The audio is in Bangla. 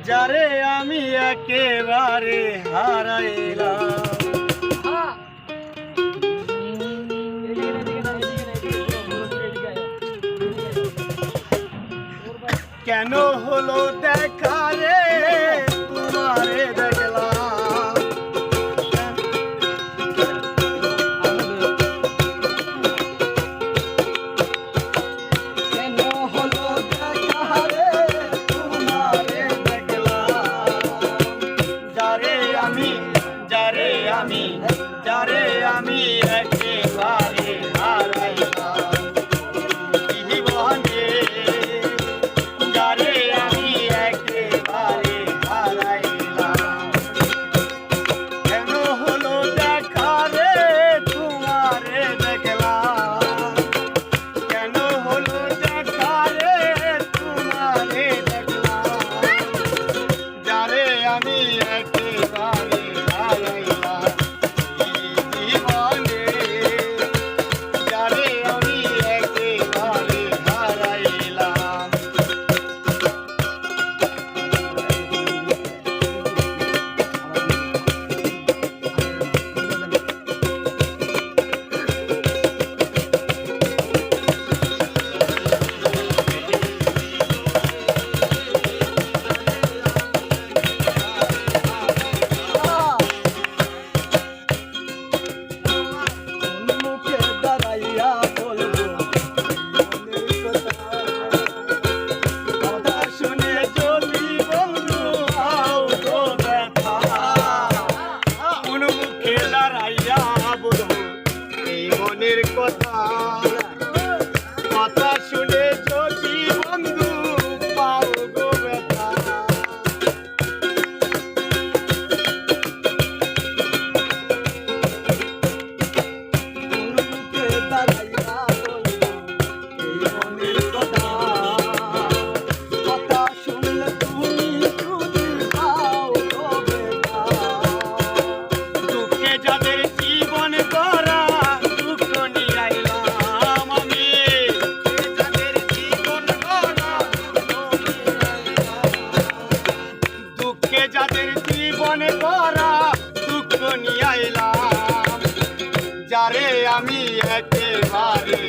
যারে আমি একেবারে হারাইলাম। কেন হলো দেখা রে তোমারে দেখলাম, কেন হলো দেখা রে তোমারে দেখলাম। যারে আমি একেবারে হারাইলাম জীবনে, যারে আমি একেবারে হারাইলাম। কেন হলো দেখা রে তোমারে দেখলাম, কেন হলো দেখা রে তোমারে দেখলাম। যারে আমি একেবারে হারাইলাম জীবনে, যারে আমি একেবারে হারাইলাম। কথা শুনে যদি বন্ধু পাও গো ব্যথা, মুখে দাঁড়াইয়া বলবো এই মনের কথা। কথা শুনলে তুমি যদি পাও গো ব্যথা, দুঃখে যাদের জীবন করা যাদের জীবনে করা দুঃখ নিয়ে আইলাম। যারে আমি একেবারে